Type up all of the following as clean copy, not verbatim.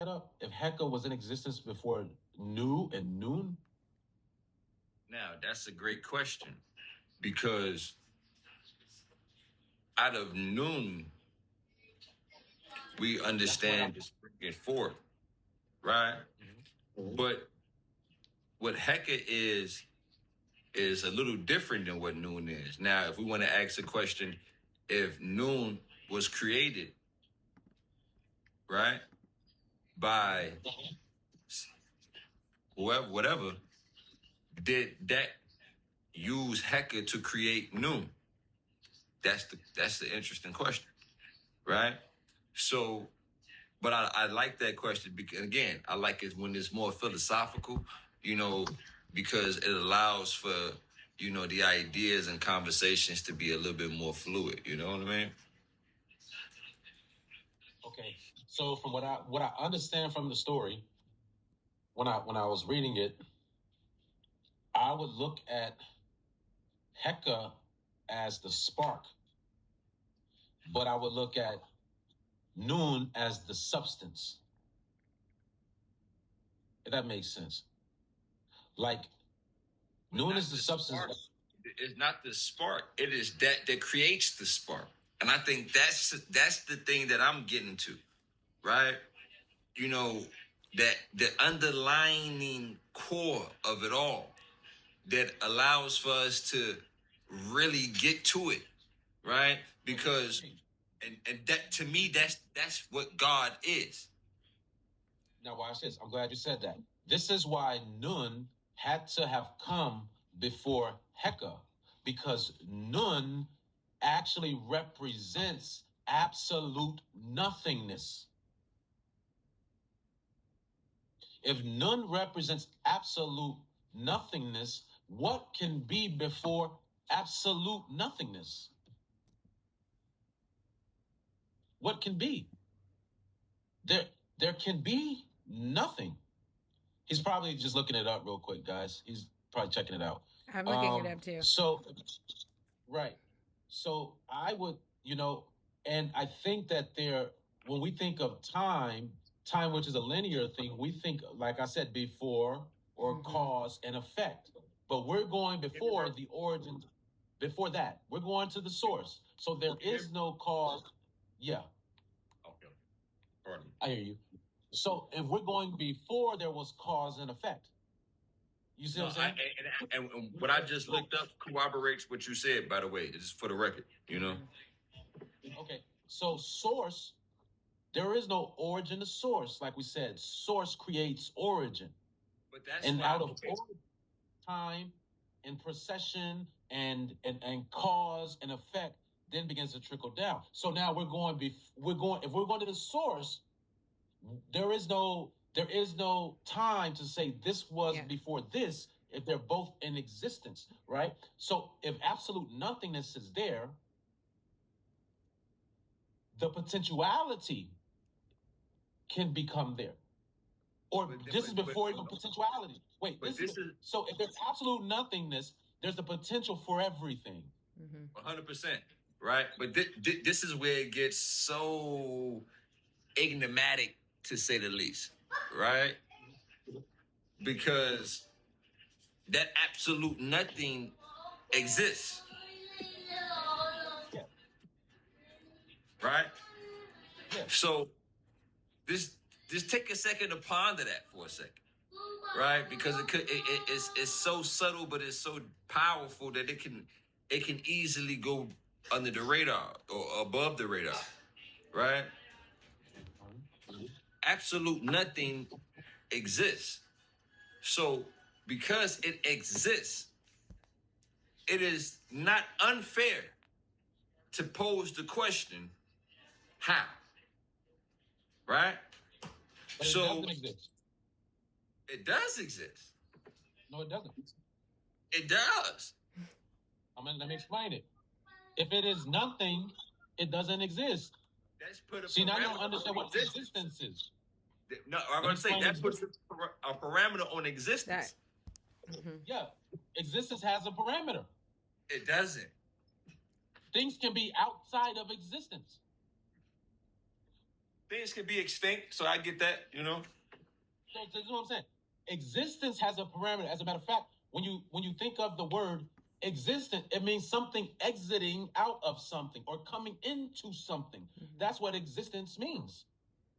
If Heka was in existence before Nu and Noon? Now, that's a great question because out of Noon, we understand the springing forth, right? But what Heka is a little different than what Noon is. Now, if we want to ask a question, if Noon was created, right, by whoever, whatever, did that use Heka to create Noon? That's the interesting question, right? So, but I like that question because again, I like it when it's more philosophical, you know, because it allows for the ideas and conversations to be a little bit more fluid. You know what I mean? Okay. So from what I understand from the story, when I was reading it, I would look at Heka as the spark, but I would look at Noon as the substance. If that makes sense. Like Noon is the substance. It's not the spark. It is that creates the spark, and I think that's the thing that I'm getting to, right? You know, that the underlining core of it all that allows for us to really get to it, right? Because and that to me that's what God is. Now watch this. I'm glad you said that. This is why Nun had to have come before Heka, because Nun actually represents absolute nothingness. If Nun represents absolute nothingness, what can be before absolute nothingness? What can be? There can be nothing. He's probably just looking it up real quick, guys. He's probably checking it out. I'm looking it up too. So, right. So I would, and I think that when we think of time, which is a linear thing, we think, like I said, before or cause and effect. But we're going before the origin, before that. We're going to the source. So there is no cause. Yeah. Okay. Pardon. I hear you. So if we're going before there was cause and effect, you see what I'm saying? And what I just looked up corroborates what you said, by the way. This is for the record, Okay. So source, there is no origin to source. Like we said, source creates origin. But that's and out of origin, time and procession and cause and effect then begins to trickle down. So now if we're going to the source, there is no time to say this was before this if they're both in existence, right? So if absolute nothingness is there, the potentiality can become there. Or this is before even potentiality. Wait, so if there's absolute nothingness, there's the potential for everything. 100%, right? But this is where it gets so enigmatic, to say the least, right? Because that absolute nothing exists. Yeah. Right? Yeah. So just take a second to ponder that for a second. Right? Because it's so subtle, but it's so powerful that it can easily go under the radar or above the radar. Right? Absolute nothing exists. So because it exists, it is not unfair to pose the question, how? Right? But it doesn't exist. It does exist. No, it doesn't. It does. Let me explain it. If it is nothing, it doesn't exist. That's put a See, now you don't understand what existence is. No, I'm going to say that puts a parameter on existence. Yeah, existence has a parameter. It doesn't. Things can be outside of existence. things can be extinct, so I get that, you know. So this is what I'm saying. Existence has a parameter. As a matter of fact, when you think of the word existent, it means something exiting out of something or coming into something. That's what existence means.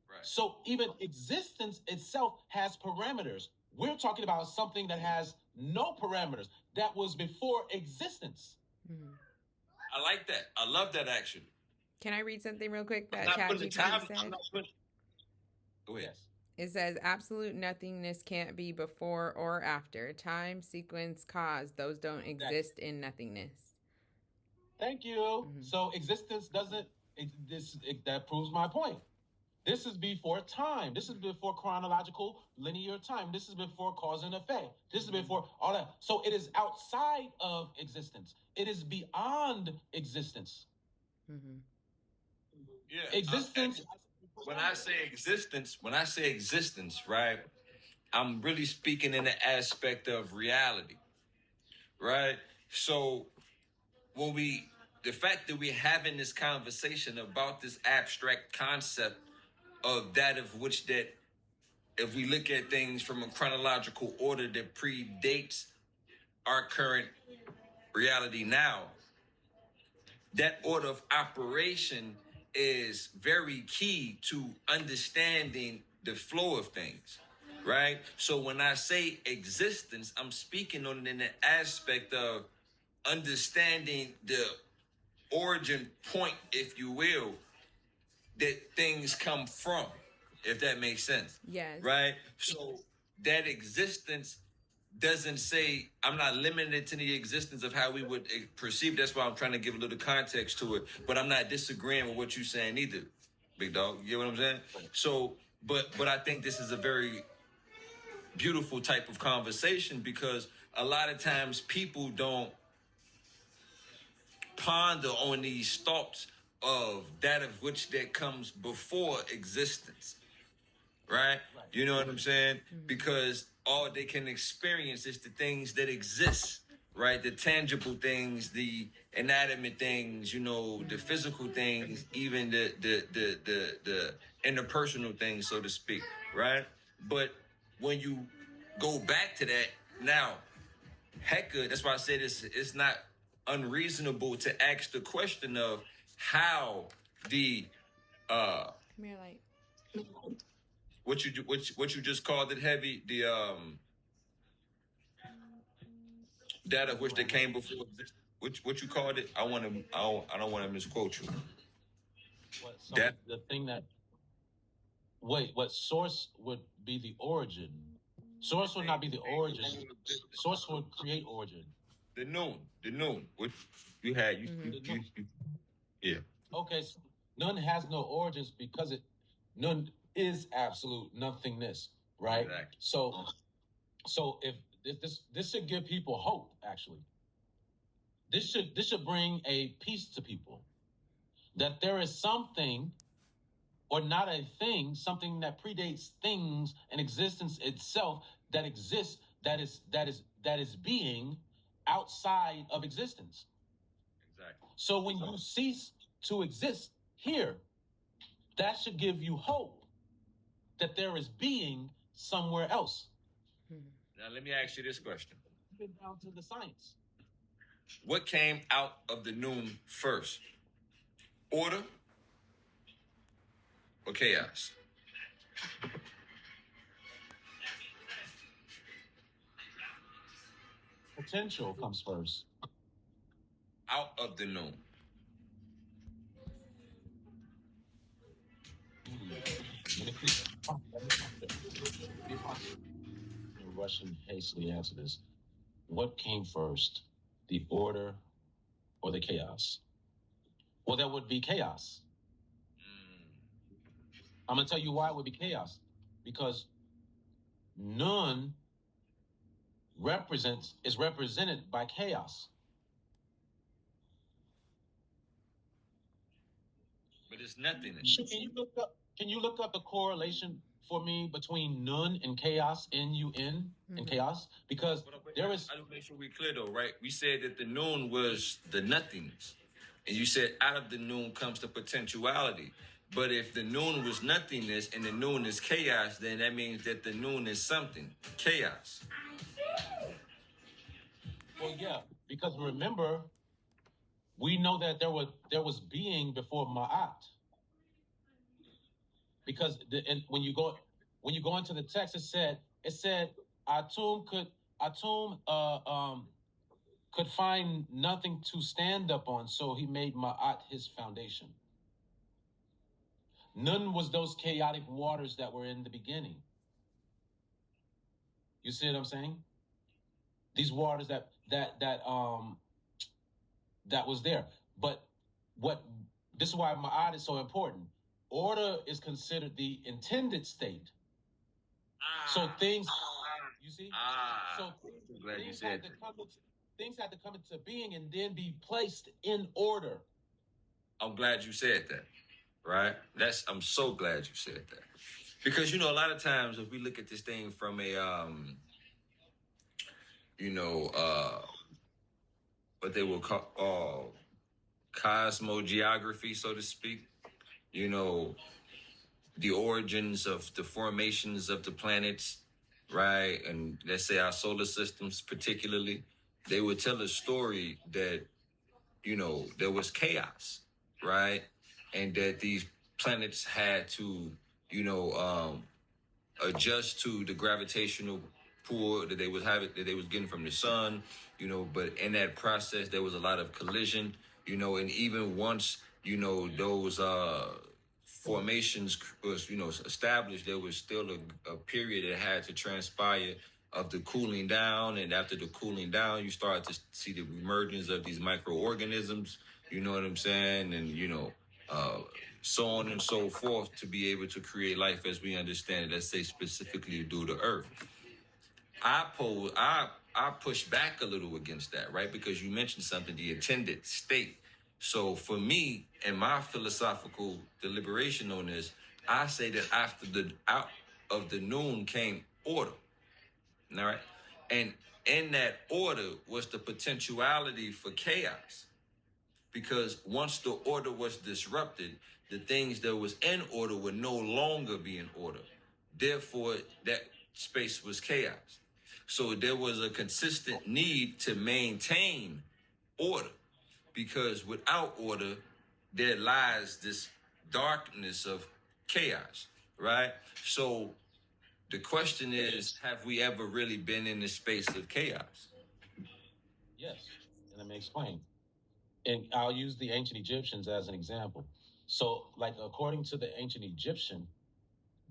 Right. So even existence itself has parameters. We're talking about something that has no parameters. That was before existence. I like that. I love that action. Can I read something real quick that I'm not putting ChatGPT time. said? Go ahead. Yes. It says absolute nothingness can't be before or after. Time, sequence, cause, those don't exist in nothingness. Thank you. So existence doesn't, that proves my point. This is before time. This is before chronological linear time. This is before cause and effect. This is before all that. So it is outside of existence. It is beyond existence. Yeah. Existence. When I say existence, right, I'm really speaking in the aspect of reality, right? So the fact that we're having this conversation about this abstract concept of that of which that, if we look at things from a chronological order that predates our current reality now, that order of operation is very key to understanding the flow of things, right? So when I say existence, I'm speaking on in the aspect of understanding the origin point, if you will, that things come from, if that makes sense. Yes. Right? So that existence doesn't say, I'm not limited to the existence of how we would perceive. That's why I'm trying to give a little context to it. But I'm not disagreeing with what you're saying either, big dog. You get what I'm saying? So, but I think this is a very beautiful type of conversation, because a lot of times people don't ponder on these thoughts of that of which that comes before existence. Right? You know what I'm saying? Because all they can experience is the things that exist, right? The tangible things, the inanimate things, you know, the physical things, even the interpersonal things, so to speak, right? But when you go back to that, now, hecka, that's why I said it's not unreasonable to ask the question of how the Come here, light. what you just called it, Heavy, the that of which they came before, what you called it. I don't want to misquote you. That the thing that what source would be the origin? Source would not be the origin. Source would create origin. The noon. What you had? Yeah. Okay, so none has no origins because none is absolute nothingness, right? Exactly. So if this should give people hope, actually. This should bring a peace to people, that there is something, or not a thing, something that predates things and existence itself, that exists, that is being outside of existence. Exactly. So when you cease to exist here, that should give you hope that there is being somewhere else. Now let me ask you this question. Even down to the science. What came out of the noon first? Order or chaos? Potential comes first. Out of the noon. Rushing hastily answer this. What came first, the order or the chaos? Well, that would be chaos. I'm going to tell you why it would be chaos. Because none is represented by chaos. But it's nothing. Can you look up the correlation for me between none and chaos, N-U-N, and chaos? Because there is... I don't make sure we're clear though, right? We said that the noon was the nothingness. And you said out of the noon comes the potentiality. But if the noon was nothingness and the noon is chaos, then that means that the noon is something. Chaos. Well, yeah, because remember, we know that there was being before Ma'at. Because when you go into the text, it said Atum could find nothing to stand up on, so he made Ma'at his foundation. Nun was those chaotic waters that were in the beginning. You see what I'm saying? These waters that was there. But this is why Ma'at is so important. Order is considered the intended state. So things, you see? So I'm glad you said that. Things had to come into being and then be placed in order. I'm glad you said that, right? I'm so glad you said that. Because, a lot of times if we look at this thing from a, what they will call cosmogeography, so to speak, the origins of the formations of the planets, right? And let's say our solar systems particularly, they would tell a story that, there was chaos, right? And that these planets had to, adjust to the gravitational pull that they was getting from the sun, but in that process there was a lot of collision, and even once, those formations was, established, there was still a period that had to transpire of the cooling down, and after the cooling down, you start to see the emergence of these microorganisms, you know what I'm saying, and so on and so forth, to be able to create life as we understand it, let's say specifically due to Earth. I push back a little against that, right? Because you mentioned something, the intended state. So for me and my philosophical deliberation on this, I say that out of the noon came order. All right. And in that order was the potentiality for chaos. Because once the order was disrupted, the things that was in order would no longer be in order. Therefore, that space was chaos. So there was a consistent need to maintain order, because without order, there lies this darkness of chaos, right? So the question is, have we ever really been in the space of chaos? Yes, and let me explain. And I'll use the ancient Egyptians as an example. So, like, according to the ancient Egyptian,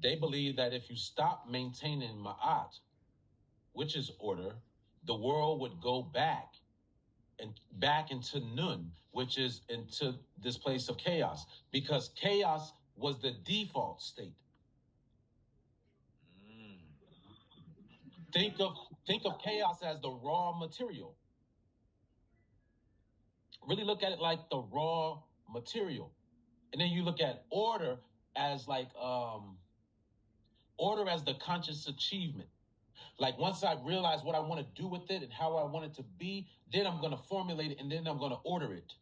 they believe that if you stop maintaining Ma'at, which is order, the world would go back into Nun, which is into this place of chaos, because chaos was the default state. Think of chaos as the raw material. Really look at it like the raw material. And then you look at order as like order as the conscious achievement. Like, once I realize what I want to do with it and how I want it to be, then I'm going to formulate it and then I'm going to order it.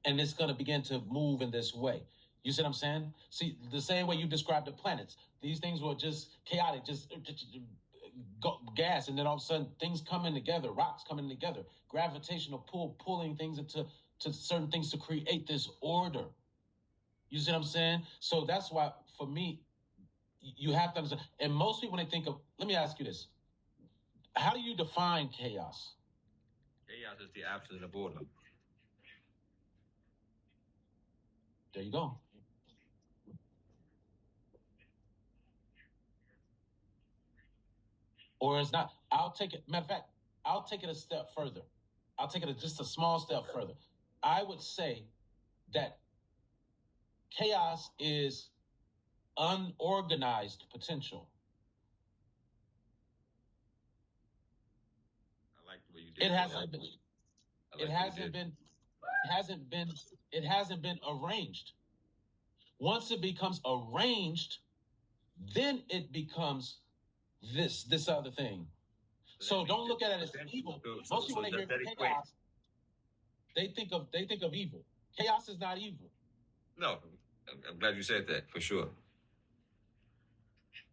And it's going to begin to move in this way. You see what I'm saying? See, the same way you described the planets. These things were just chaotic, just gas, and then all of a sudden things coming together, rocks coming together, gravitational pull pulling things into certain things to create this order. You see what I'm saying? So that's why, for me, you have to understand. And most people, when they think of, let me ask you this: how do you define chaos? Chaos is the absence of order. There you go. Or it's not. I'll take it. Matter of fact, I'll take it a step further. I'll take it just a small step further. I would say that chaos is unorganized potential. I like the way you did it. Hasn't been. It hasn't been. It hasn't been. It hasn't been arranged. Once it becomes arranged, then it becomes this other thing. So don't look at it as evil. Most people, when they hear chaos, they think of evil. Chaos is not evil. No, I'm glad you said that for sure.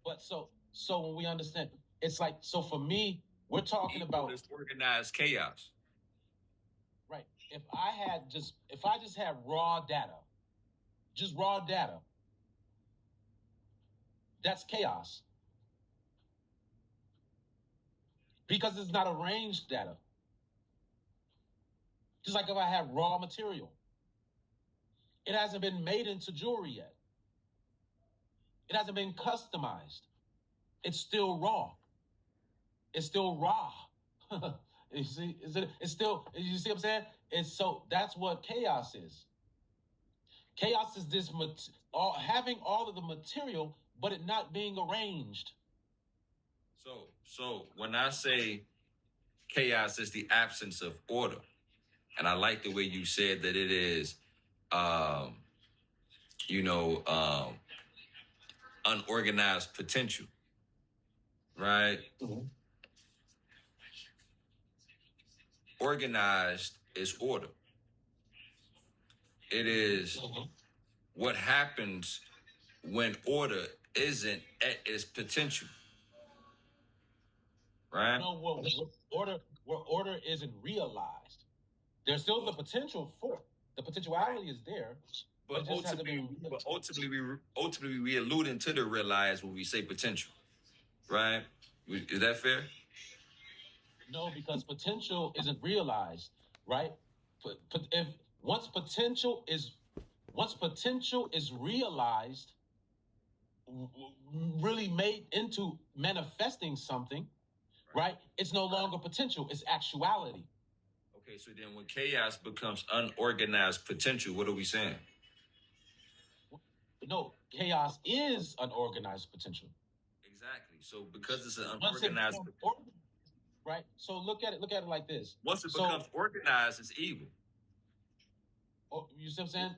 But so when we understand, it's like, so for me, we're talking about this organized chaos. Right. If I just had raw data, that's chaos. Because it's not arranged data. Just like if I had raw material. It hasn't been made into jewelry yet. It hasn't been customized. It's still raw. It's still raw. You see, it's still, you see what I'm saying? That's what chaos is. Chaos is this having all of the material, but it not being arranged. So when I say chaos is the absence of order, and I like the way you said that it is, unorganized potential, right? Mm-hmm. Organized is order. It is what happens when order isn't at its potential, right? No, where order isn't realized. There's still the potential for it. The potentiality is there, but ultimately we alluding to the realize when we say potential, right? Is that fair? No, because potential isn't realized, right? If once potential is realized, really made into manifesting something, right? It's no longer potential; it's actuality. Okay, so then when chaos becomes unorganized potential, what are we saying? No, chaos is unorganized potential. Exactly. So because it's an unorganized, right? So look at it like this. Once it becomes organized, it's evil. You see what I'm saying?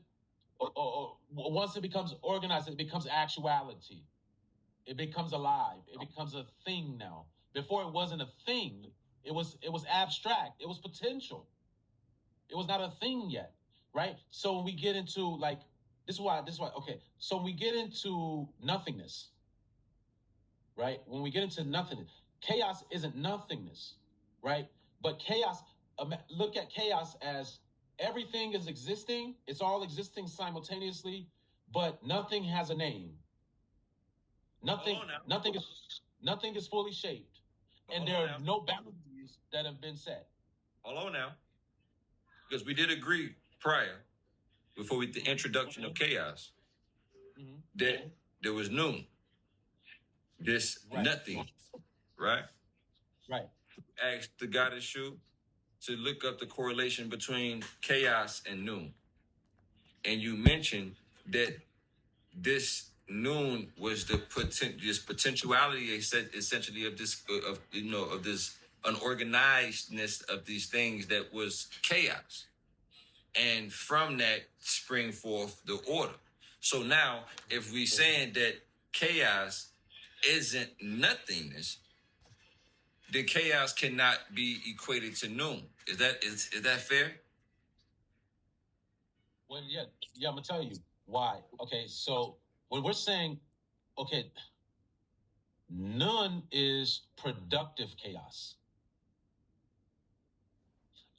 Once it becomes organized, it becomes actuality. It becomes alive. It becomes a thing now. Before it wasn't a thing. It was abstract. It was potential. It was not a thing yet, right? So when we get into this is why. Okay. So when we get into nothingness, right? When we get into nothingness, chaos isn't nothingness, right? But chaos. Look at chaos as everything is existing. It's all existing simultaneously, but nothing has a name. Nothing is fully shaped, and there are no boundaries that have been set. Hold on now, because we did agree prior, before the introduction of chaos, that there was noon. This nothing, right? Right. Asked the goddess Shu to look up the correlation between chaos and noon, and you mentioned that this noon was this potentiality essentially of this of this unorganizedness of these things that was chaos, and from that spring forth the order. So now, if we saying that chaos isn't nothingness, then chaos cannot be equated to noon. Is that fair? Well, yeah, I'm gonna tell you why. Okay, so when we're saying, okay, none is productive chaos.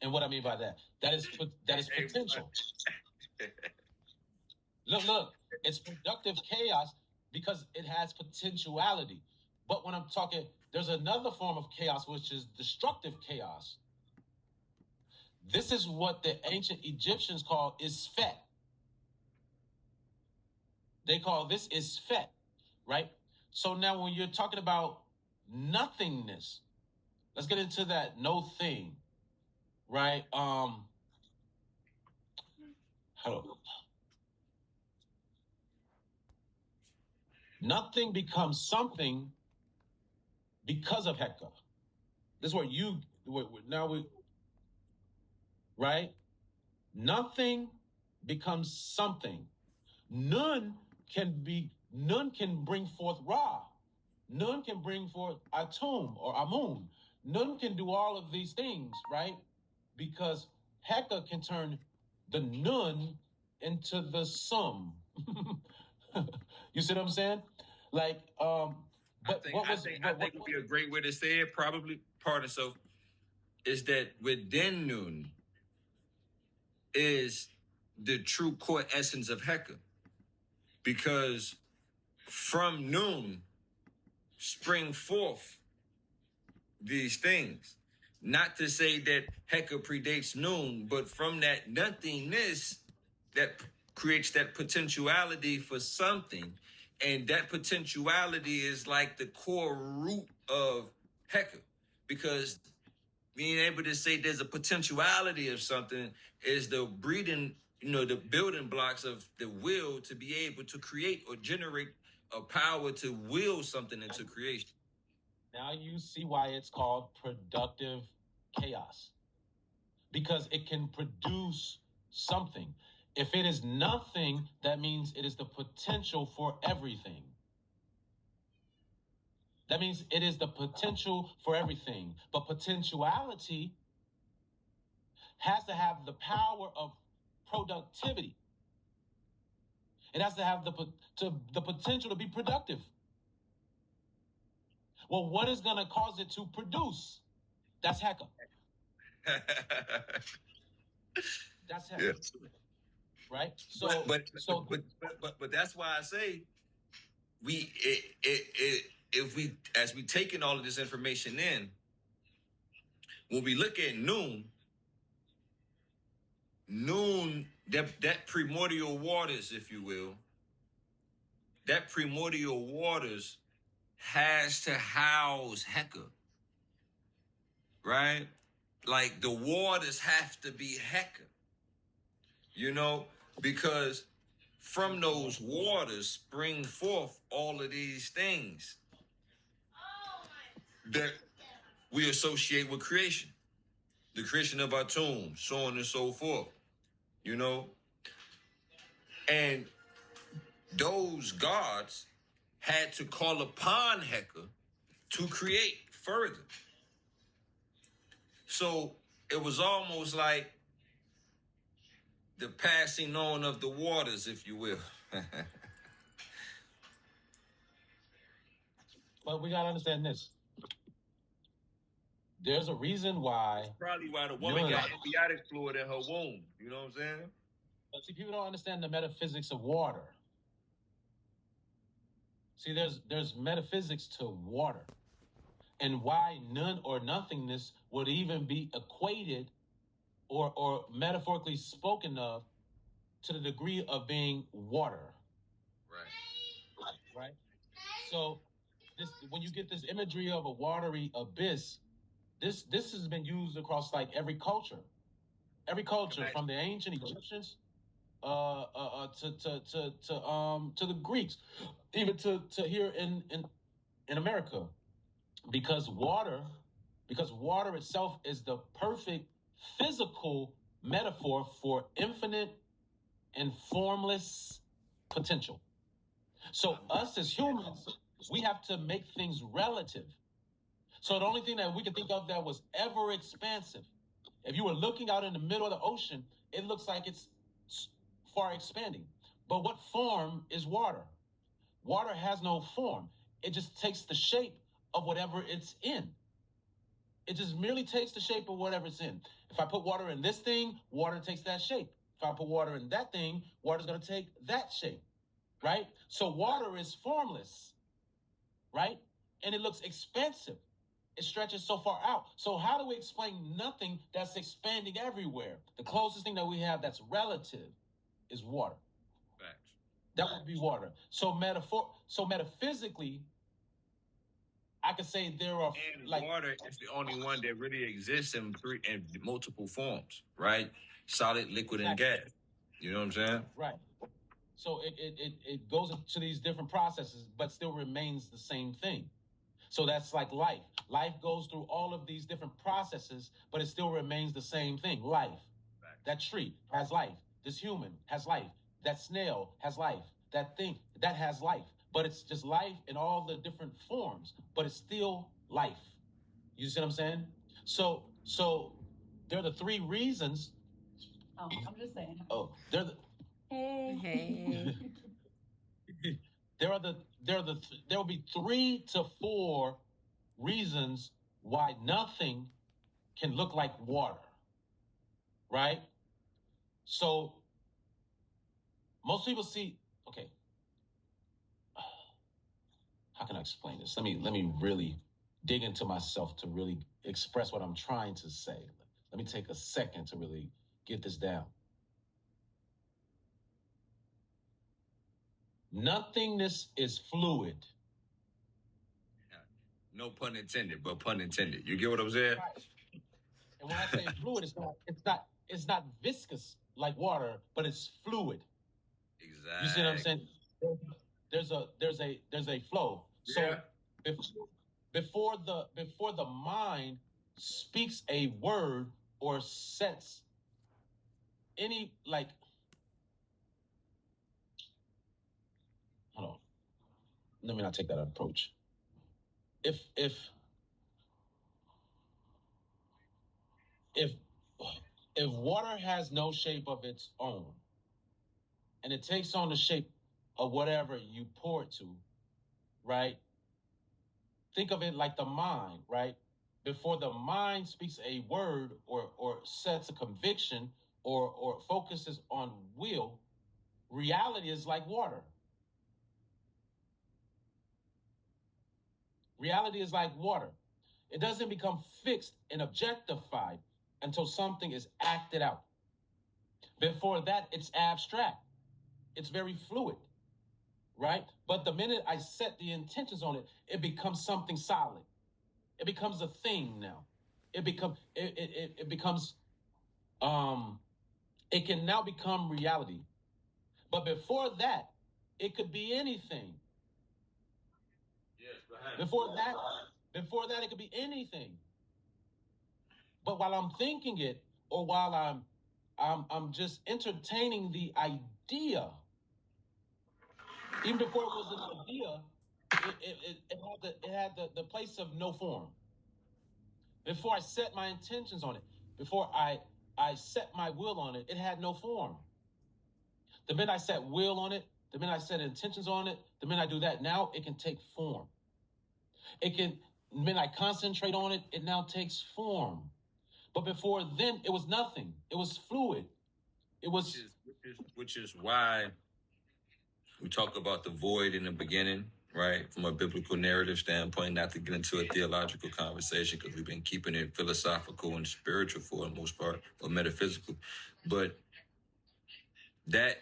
And what I mean by that is potential. Look, it's productive chaos because it has potentiality. But when I'm talking, there's another form of chaos, which is destructive chaos. This is what the ancient Egyptians call isfet. They call this isfet, right? So now when you're talking about nothingness, let's get into that no thing, right? Nothing becomes something because of Heka. This is where right? Nothing becomes something. None can bring forth Ra. None can bring forth Atum or Amun. None can do all of these things, right? Because Heka can turn the Nun into the sum. You see what I'm saying? Like, but I think would be a great way to say it. Probably part of so is that within noon is the true core essence of Heka, because from noon spring forth these things. Not to say that Heka predates noon, but from that nothingness that creates that potentiality for something. And that potentiality is like the core root of Heka. Because being able to say there's a potentiality of something is the breeding, the building blocks of the will to be able to create or generate a power to will something into creation. Now you see why it's called productive chaos. Because it can produce something. If it is nothing, that means it is the potential for everything. That means it is the potential for everything. But potentiality has to have the power of productivity. It has to have the potential to be productive. Well, what is going to cause it to produce? That's Heka. That's Heka. Yeah. Right? So, but that's why I say if we, as we taking all of this information in, when we look at noon, that primordial waters, if you will, that primordial waters has to house Heka, right? Like the waters have to be Heka, because from those waters spring forth all of these things that we associate with creation, the creation of our tombs, so on and so forth, and those gods had to call upon Heka to create further. So it was almost like the passing on of the waters, if you will. But we got to understand this. There's a reason why. That's probably why the woman got amniotic fluid in her womb. You know what I'm saying? But see, people don't understand the metaphysics of water. See, there's metaphysics to water. And why none or nothingness would even be equated or metaphorically spoken of to the degree of being water. Right? So when you get this imagery of a watery abyss, this has been used across like every culture. Every culture, from the ancient Egyptians to the Greeks, even to here in America. Because water itself is the perfect physical metaphor for infinite and formless potential. So us as humans, we have to make things relative. So the only thing that we could think of that was ever expansive, if you were looking out in the middle of the ocean, it looks like it's far expanding. But what form is water? Water has no form. It just takes the shape of whatever it's in. It just merely takes the shape of whatever it's in. If I put water in this thing, water takes that shape. If I put water in that thing, water's going to take that shape, right? So water is formless, right? And it looks expansive. It stretches so far out. So how do we explain nothing that's expanding everywhere? The closest thing that we have that's relative is water. Facts. That would be water. So metaphysically, I could say there are water is the only one that really exists in multiple forms, right? Solid, liquid, and gas. You know what I'm saying? Right. So it goes into these different processes, but still remains the same thing. So that's like life. Life goes through all of these different processes, but it still remains the same thing. Life. That tree has life. This human has life. That snail has life. That thing, that has life. But it's just life in all the different forms, but it's still life. You see what I'm saying? So there are the three reasons. Oh, I'm just saying. Oh, they're the... Hey. there will be 3 to 4 reasons why nothing can look like water, right? So most people see, okay, how can I explain this? Let me really dig into myself to really express what I'm trying to say. Let me take a second to really get this down. Nothingness is fluid. No pun intended, but pun intended. You get what I'm saying? Right. And when I say fluid, it's not viscous like water, but it's fluid. Exactly. You see what I'm saying? There's a flow. So Yeah. before the mind speaks a word or sets any, like, hold on, let me not take that approach. If water has no shape of its own and it takes on the shape of whatever you pour it to, right? Think of it like the mind, right? Before the mind speaks a word or sets a conviction or focuses on will, reality is like water. Reality is like water. It doesn't become fixed and objectified until something is acted out. Before that, it's abstract. It's very fluid, right? But the minute I set the intentions on it, it becomes something solid. It becomes a thing now. It becomes it can now become reality. But before that, it could be anything. Yes, before that, it could be anything. But while I'm thinking it, or while I'm just entertaining the idea, even before it was an idea, it had the place of no form. Before I set my intentions on it, before I set my will on it, it had no form. The minute I set will on it, the minute I set intentions on it, the minute I do that, now it can take form. The minute I concentrate on it, it now takes form. But before then, it was nothing. It was fluid. It was... Which is why we talk about the void in the beginning, right? From a biblical narrative standpoint, not to get into a theological conversation, because we've been keeping it philosophical and spiritual for the most part, or metaphysical. But that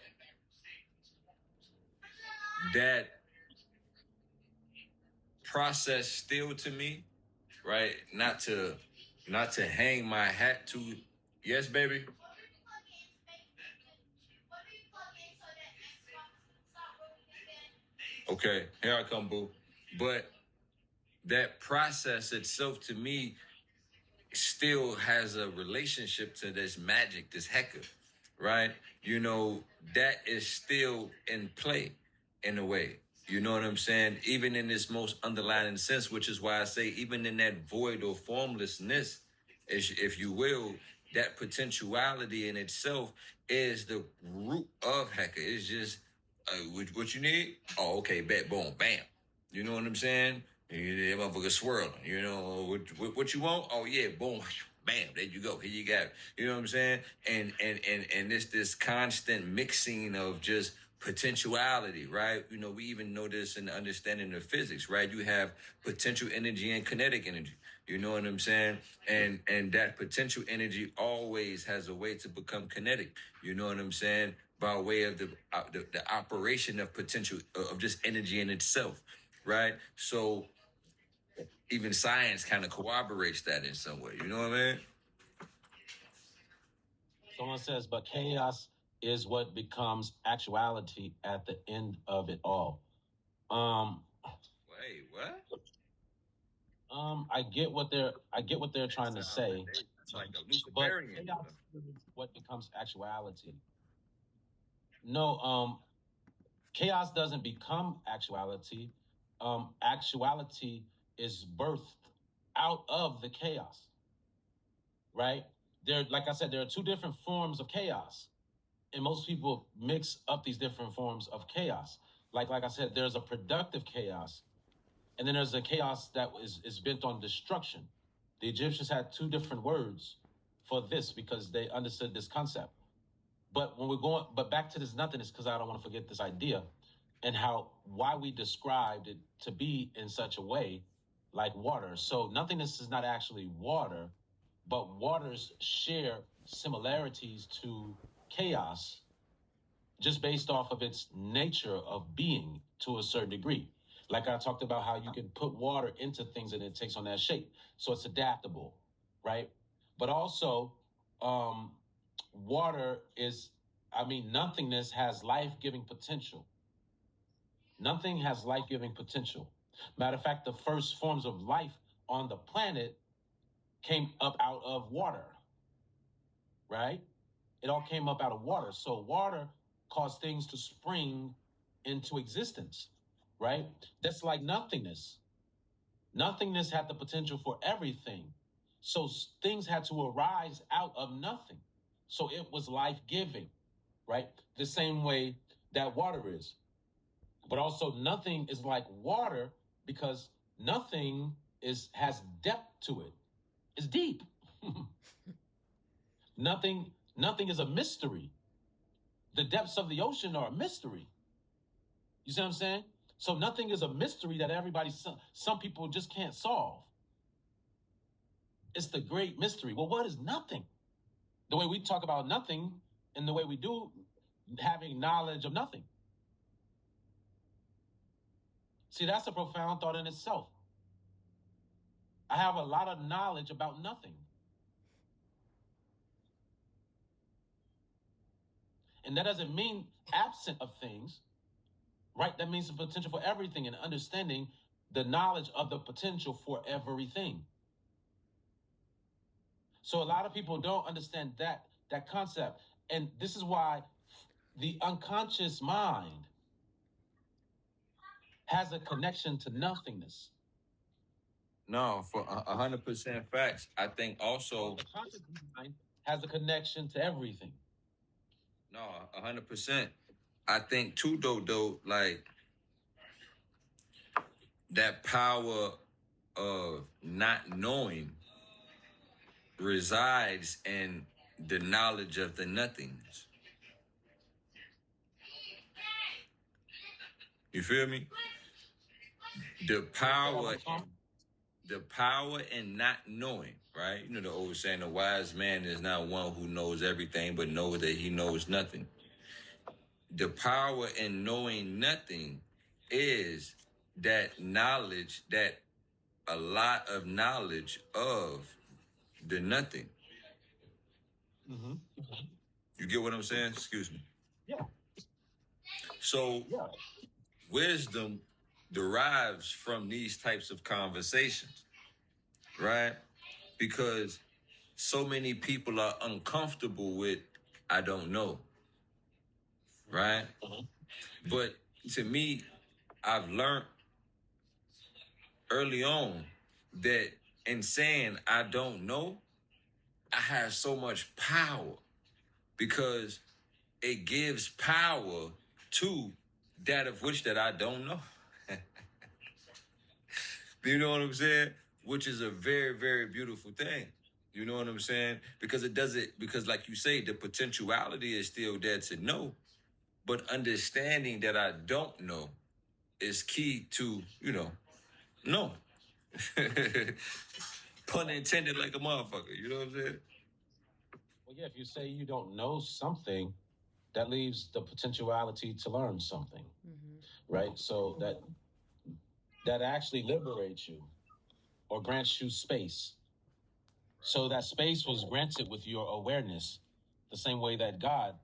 process still, to me, right? Not to hang my hat to. Yes, baby. Okay, here I come, boo. But that process itself, to me, still has a relationship to this magic, this Heka, right? You know, that is still in play in a way. You know what I'm saying? Even in this most underlying sense, which is why I say, even in that void or formlessness, if you will, that potentiality in itself is the root of Heka. It's just, what you need? Oh, okay, bet, boom, bam. You know what I'm saying? That motherfucker swirling. You know what you want? Oh yeah, boom, bam. There you go. Here you got it. You know what I'm saying? And this constant mixing of just potentiality, right? You know, we even know this in the understanding of physics, right? You have potential energy and kinetic energy. You know what I'm saying? And that potential energy always has a way to become kinetic. You know what I'm saying? By way of the operation of potential of just energy in itself, right? So even science kind of corroborates that in some way. You know what I mean? Someone says, but chaos is what becomes actuality at the end of it all. Wait, what? I get what they're trying to say. It's like a But Luciferian. chaos is what becomes actuality. No, chaos doesn't become actuality. Actuality is birthed out of the chaos, right? Like I said, there are 2 different forms of chaos, and most people mix up these different forms of chaos. like I said, there's a productive chaos, and then there's a chaos that is bent on destruction. The Egyptians had two different words for this because they understood this concept. But when we're going, but back to this nothingness, because I don't want to forget this idea and why we described it to be in such a way like water. So nothingness is not actually water, but waters share similarities to chaos just based off of its nature of being to a certain degree. Like I talked about how you can put water into things and it takes on that shape. So it's adaptable, right? But also, water is, nothingness has life giving potential. Nothing has life giving potential. Matter of fact, the first forms of life on the planet came up out of water, right? It all came up out of water. So water caused things to spring into existence, right? That's like nothingness. Nothingness had the potential for everything. So things had to arise out of nothing. So it was life giving, right? The same way that water is. But also nothing is like water because nothing has depth to it. It's deep. Nothing is a mystery. The depths of the ocean are a mystery. You see what I'm saying? So nothing is a mystery that some people just can't solve. It's the great mystery. Well, what is nothing? The way we talk about nothing and the way we do having knowledge of nothing. See, that's a profound thought in itself. I have a lot of knowledge about nothing. And that doesn't mean absent of things, right? That means the potential for everything and understanding the knowledge of the potential for everything. So a lot of people don't understand that concept. And this is why the unconscious mind has a connection to nothingness. No, for 100% facts. I think also the conscious mind has a connection to everything. No, 100%. I think too, though, like that power of not knowing resides in the knowledge of the nothingness. You feel me? The power in not knowing, right? You know the old saying, a wise man is not one who knows everything, but knows that he knows nothing. The power in knowing nothing is that knowledge, that a lot of knowledge of the nothing. Mm-hmm. You get what I'm saying? Excuse me. Yeah. So wisdom derives from these types of conversations, right? Because so many people are uncomfortable with, I don't know, right? Mm-hmm. But to me, I've learned early on that in saying I don't know, I have so much power because it gives power to that of which that I don't know. You know what I'm saying? Which is a very, very beautiful thing. You know what I'm saying? Because because like you say, the potentiality is still there to know, but understanding that I don't know is key to, know. Pun intended, like a motherfucker. You know what I'm saying? Well, yeah, if you say you don't know something, that leaves the potentiality to learn something, right? So that actually liberates you or grants you space. So that space was granted with your awareness, the same way that God,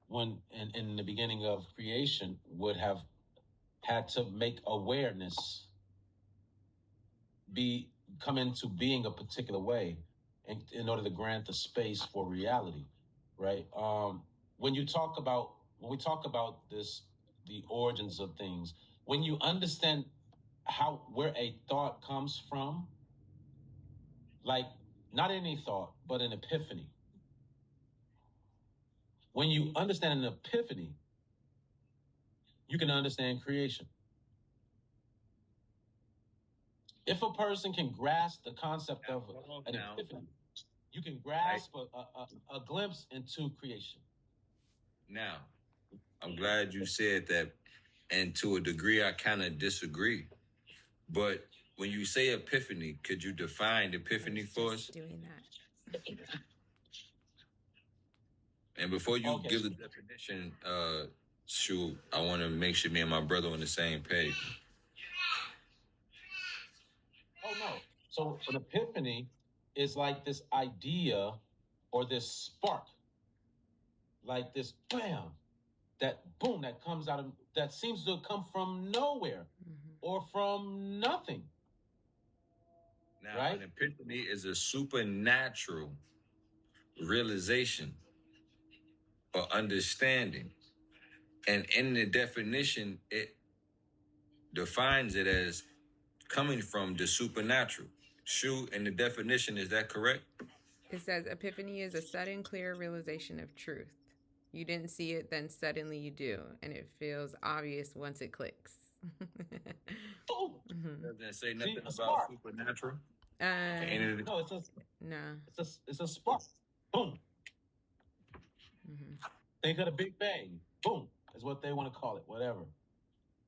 when in the beginning of creation, would have had to make awareness come into being a particular way in order to grant the space for reality, right? When we talk about this, the origins of things, when you understand where a thought comes from, like not any thought, but an epiphany. When you understand an epiphany, you can understand creation. If a person can grasp the concept of an epiphany, you can grasp a glimpse into creation. Now, I'm glad you said that, and to a degree, I kind of disagree. But when you say epiphany, could you define epiphany for us? Doing that. And before you give the definition, Shu, I want to make sure me and my brother on the same page. Oh no! So an epiphany is like this idea or this spark, like this bam, that boom that comes out of that seems to come from nowhere or from nothing. Now, right? An epiphany is a supernatural realization or understanding. And in the definition, it defines it as coming from the supernatural. Shu, in the definition, is that correct? It says epiphany is a sudden, clear realization of truth. You didn't see it, then suddenly you do, and it feels obvious once it clicks. Doesn't it say nothing about supernatural? No, it's a spark. Boom. Think of the Big Bang. Boom is what they want to call it. Whatever.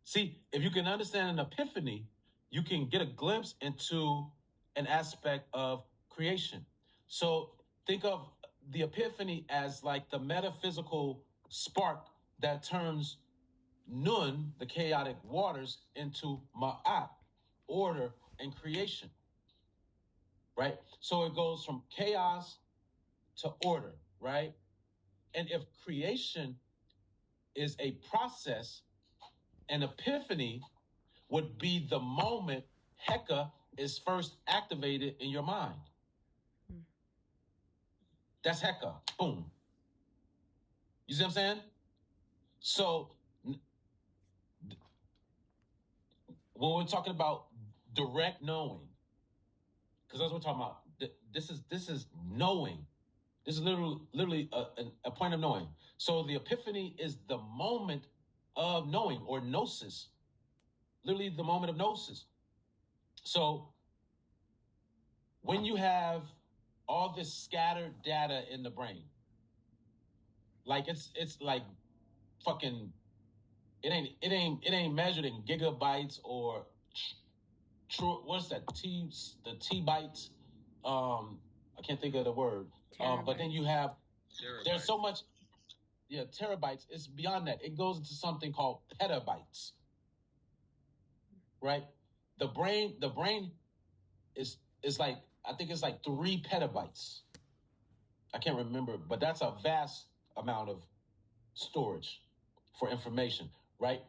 See, if you can understand an epiphany, you can get a glimpse into an aspect of creation. So think of the epiphany as like the metaphysical spark that turns nun, the chaotic waters, into ma'at, order and creation. Right? So it goes from chaos to order, right? And if creation is a process, an epiphany would be the moment Heka is first activated in your mind. That's Heka. Boom. You see what I'm saying? So when we're talking about direct knowing, because that's what we're talking about. This is knowing. This is literally a point of knowing. So the epiphany is the moment of knowing, or gnosis. Literally the moment of gnosis. So when you have all this scattered data in the brain, like it's like fucking it ain't measured in gigabytes or what's that the T bytes. I can't think of the word. But then you have terabytes. There's so much, terabytes. It's beyond that. It goes into something called petabytes. Right? The brain is like, I think it's like 3 petabytes. I can't remember, but that's a vast amount of storage for information, right?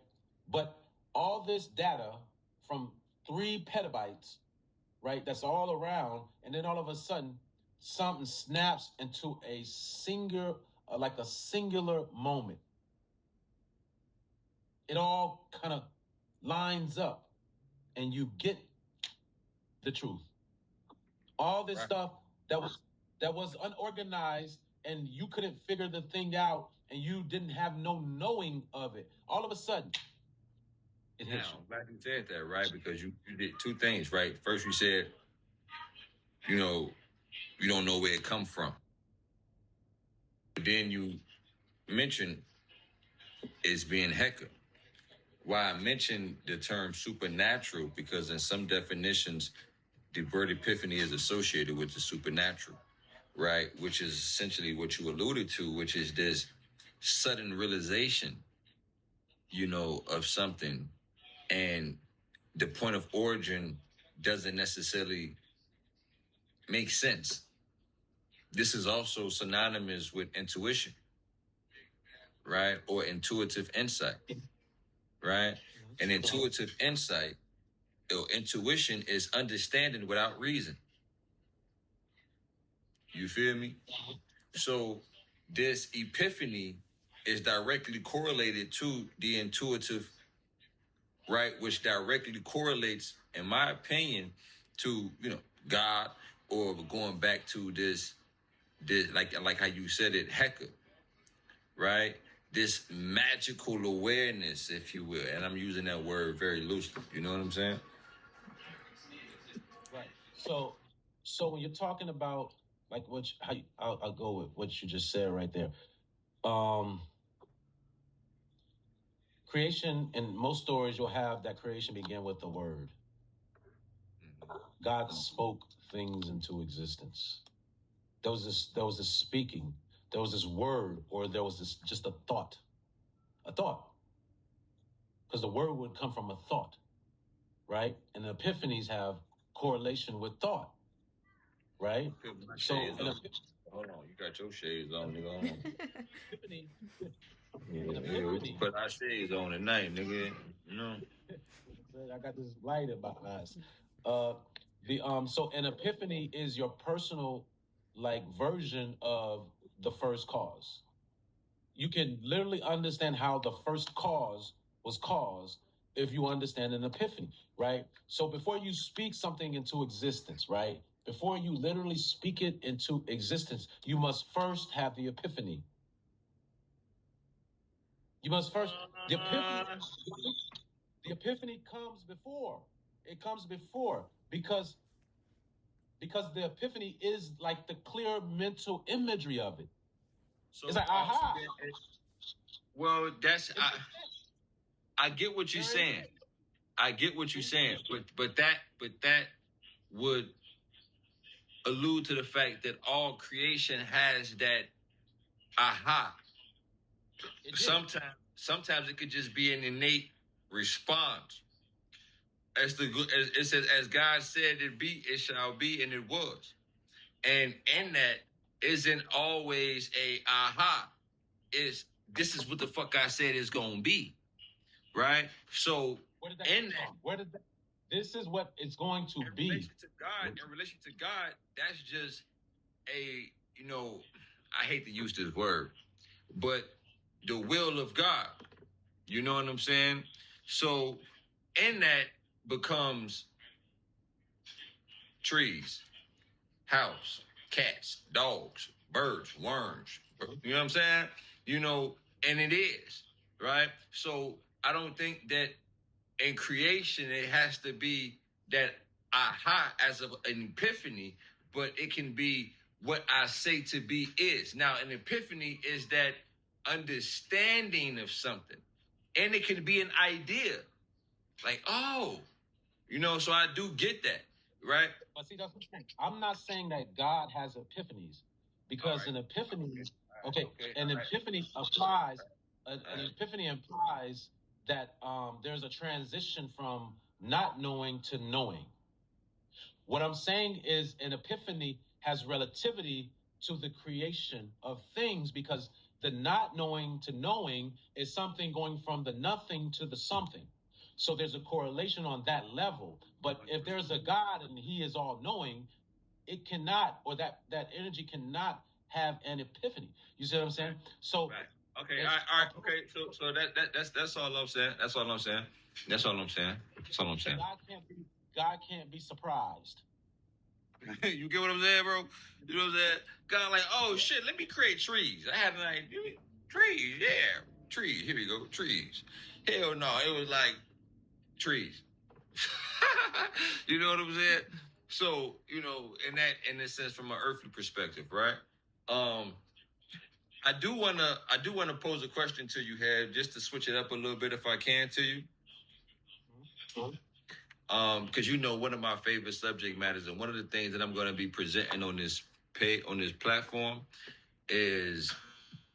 But all this data from 3 petabytes, right? That's all around, and then all of a sudden, something snaps into a singular moment. It all kind of lines up, and you get the truth. All this stuff that was unorganized, and you couldn't figure the thing out, and you didn't have no knowing of it. All of a sudden, it hits you. I'm glad you said that, right? Because you did 2 things, right? First, you said, you don't know where it come from. But then you mentioned it's being Heka. Why I mentioned the term supernatural, because in some definitions, the word epiphany is associated with the supernatural, right? Which is essentially what you alluded to, which is this sudden realization, of something. And the point of origin doesn't necessarily make sense. This is also synonymous with intuition, right? Or intuitive insight, right? And intuitive insight or intuition is understanding without reason. You feel me? So this epiphany is directly correlated to the intuitive, right? Which directly correlates, in my opinion, to, God, or going back to this like how you said it, Heka, right? this magical awareness, if you will, and I'm using that word very loosely. You know what I'm saying? Right. So when you're talking about like I'll go with what you just said right there. Creation, in most stories, you'll have that creation begin with the word. God spoke things into existence. There was this speaking. There was this word, or there was this just a thought. Because the word would come from a thought, right? And the epiphanies have correlation with thought, right? So, hold on, you got your shades on, nigga. Hold on. Epiphany. Yeah, we put our shades on at night, nigga. You know. I got this light in my eyes. So an epiphany is your personal like version of the first cause. You can literally understand how the first cause was caused if you understand an epiphany, right? So before you speak something into existence, right? Before you literally speak it into existence, you must first have the epiphany. You must first the epiphany comes before. It comes before because the epiphany is like the clear mental imagery of it. So it's like aha. Well, I get what you're saying. I get what you're saying, but that would allude to the fact that all creation has that aha. Sometimes it could just be an innate response. As it says, as God said it be, it shall be, and it was. And in that isn't always a aha. This is what the fuck I said is gonna be. Right? So this is what it's going to be. In relation to God, that's just a, I hate to use this word, but the will of God. You know what I'm saying? So in that becomes trees, house, cats, dogs, birds, worms. You know what I'm saying? And it is, right? So I don't think that in creation it has to be that aha as of an epiphany, but it can be what I say to be is. Now, an epiphany is that understanding of something. And it can be an idea. Like, oh, so I do get that, right? But see, that's the thing. I'm not saying that God has epiphanies, because an epiphany, epiphany applies. An epiphany implies that there's a transition from not knowing to knowing. What I'm saying is an epiphany has relativity to the creation of things, because the not knowing to knowing is something going from the nothing to the something. So there's a correlation on that level. But if there's a God and he is all knowing, it cannot, or that energy cannot have an epiphany. You see what I'm saying? So right. Okay, all right, okay. So that's all I'm saying. That's all I'm saying. God can't be surprised. You get what I'm saying, bro? You know what I'm saying? God, like, oh shit, let me create trees. I had an idea. Trees, yeah, trees. Here we go, trees. Hell no, it was like trees. You know what I'm saying? So, in a sense, from an earthly perspective, right? I do wanna pose a question to you, Hev, just to switch it up a little bit, if I can, to you. Because one of my favorite subject matters, and one of the things that I'm going to be presenting on this platform is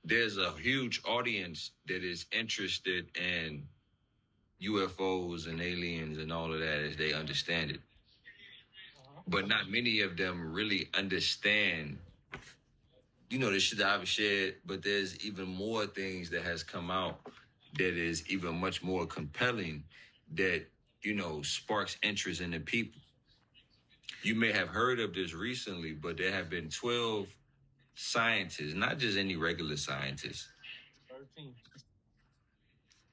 there's a huge audience that is interested in UFOs and aliens and all of that as they understand it. But not many of them really understand, the shit that I've shared, but there's even more things that has come out that is even much more compelling that, sparks interest in the people. You may have heard of this recently, but there have been 12 scientists, not just any regular scientists.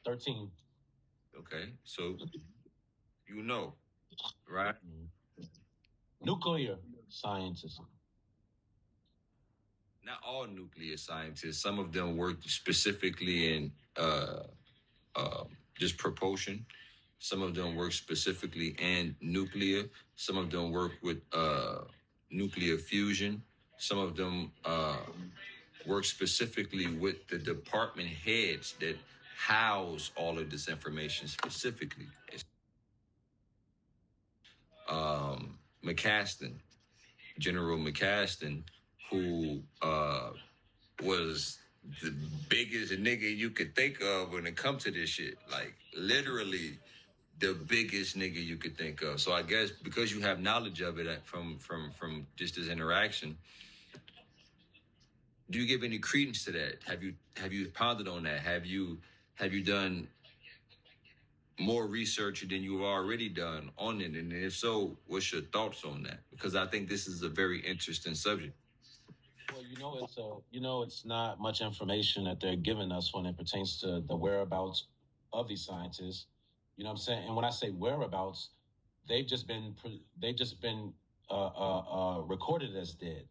13. Okay, so right? Nuclear scientists. not all nuclear scientists. Some of them work specifically in just propulsion. Some of them work specifically in nuclear. Some of them work with nuclear fusion. Some of them work specifically with the department heads that house all of this information specifically. McCaston, General McCaston, who was the biggest nigga you could think of when it comes to this shit. Like literally the biggest nigga you could think of. So I guess because you have knowledge of it from just this interaction, do you give any credence to that? Have you pondered on that? Have you done more research than you've already done on it? And if so, what's your thoughts on that? Because I think this is a very interesting subject. Well, it's not much information that they're giving us when it pertains to the whereabouts of these scientists. You know what I'm saying? And when I say whereabouts, they've just been recorded as dead.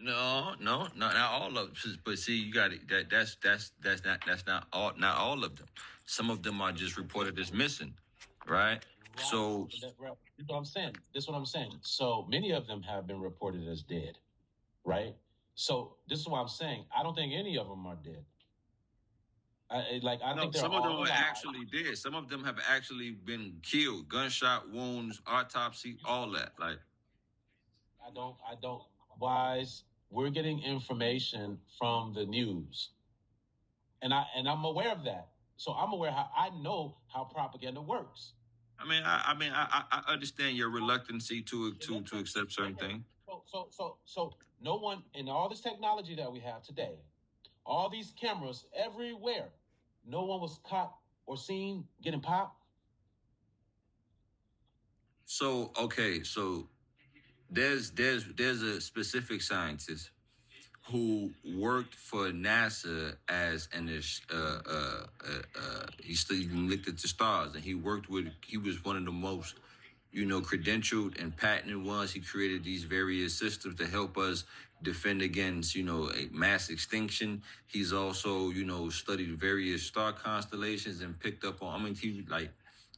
No, not all of them. But see, you got it. That's not all of them. Some of them are just reported as missing, right? So you know what I'm saying. This is what I'm saying. So many of them have been reported as dead, right? So this is what I'm saying. I don't think any of them are dead. I think some of them are actually dead. Some of them have actually been killed, gunshot wounds, autopsy, all that. Like I don't. Wise, we're getting information from the news, and I'm aware of that. So I'm aware I know how propaganda works. I understand your reluctancy to accept certain things. So no one in all this technology that we have today, all these cameras everywhere, no one was caught or seen getting popped. So okay, so there's a specific scientist who worked for NASA as he looked at the stars, and he was one of the most credentialed and patented ones. He created these various systems to help us defend against a mass extinction. He's also studied various star constellations and picked up on. He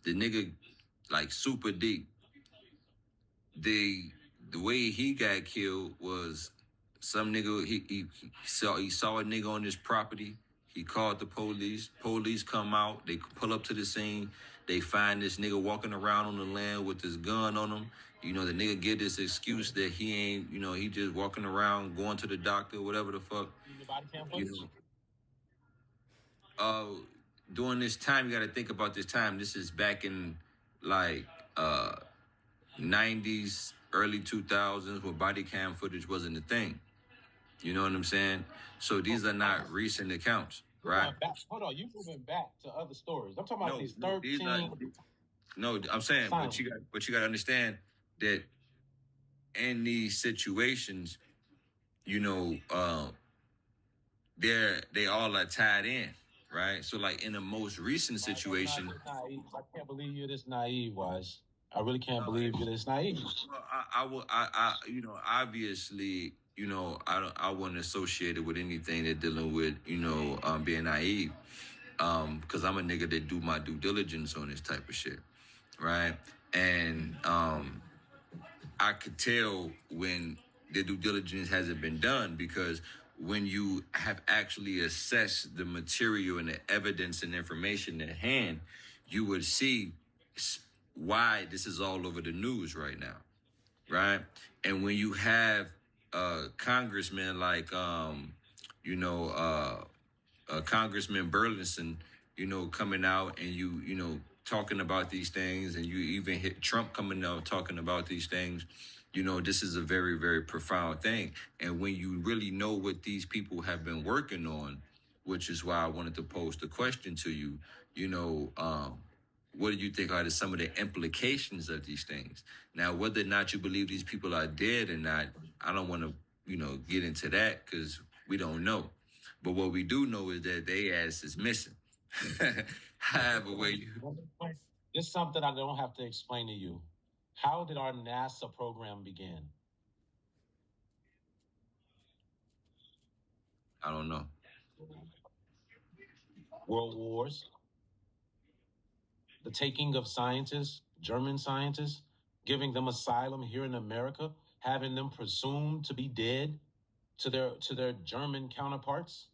the nigga super deep. The way he got killed was some nigga he saw a nigga on his property. He called the police. Police come out. They pull up to the scene. They find this nigga walking around on the land with his gun on him. The nigga get this excuse that he ain't, he just walking around, going to the doctor, whatever the fuck. During this time, you got to think about this time. This is back in 90s, early 2000s, where body cam footage wasn't a thing. You know what I'm saying? So these are not recent accounts, right? Hold on, you moving back to other stories. I'm talking about these 13. No, I'm saying, but you got to understand that in these situations, they all are tied in, right? So in the most recent situation, I can't believe you're this naive, Wise. I really can't believe you're this naive. Well, obviously, I wasn't associated with anything that dealing with, being naive, because I'm a nigga that do my due diligence on this type of shit, right? And I could tell when the due diligence hasn't been done, because when you have actually assessed the material and the evidence and information at hand, you would see why this is all over the news right now, right? And when you have congressmen like Congressman Burleson, coming out and talking about these things, and you even hit Trump coming out talking about these things, this is a very, very profound thing. And when you really know what these people have been working on, which is why I wanted to pose the question to you, what do you think are some of the implications of these things? Now, whether or not you believe these people are dead or not, I don't want to, get into that, because we don't know. But what we do know is that they ass is missing. However way you... It's something I don't have to explain to you. How did our NASA program begin? I don't know. World wars, the taking of scientists, German scientists, giving them asylum here in America, having them presumed to be dead to their German counterparts,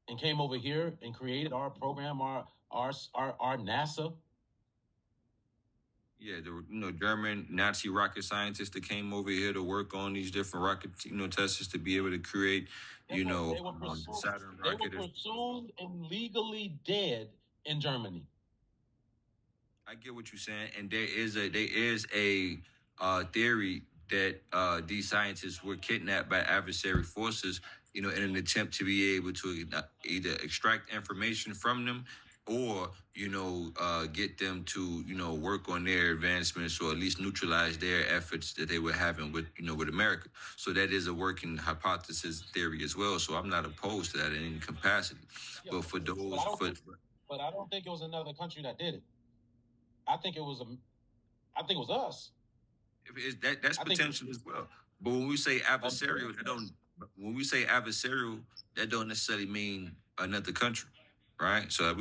and came over here and created our program, our NASA. Yeah, the German Nazi rocket scientists that came over here to work on these different rocket tests to be able to create They were the Saturn they were rocket. presumed and legally dead in Germany. I get what you're saying, and there is a theory that these scientists were kidnapped by adversary forces, in an attempt to be able to either extract information from them or get them to work on their advancements or at least neutralize their efforts that they were having with America. So that is a working hypothesis theory as well. So I'm not opposed to that in any capacity. Yeah, but for those, but I don't think it was another country that did it. I think it was us. That's potential as well. But when we say adversarial, that don't necessarily mean another country, right? So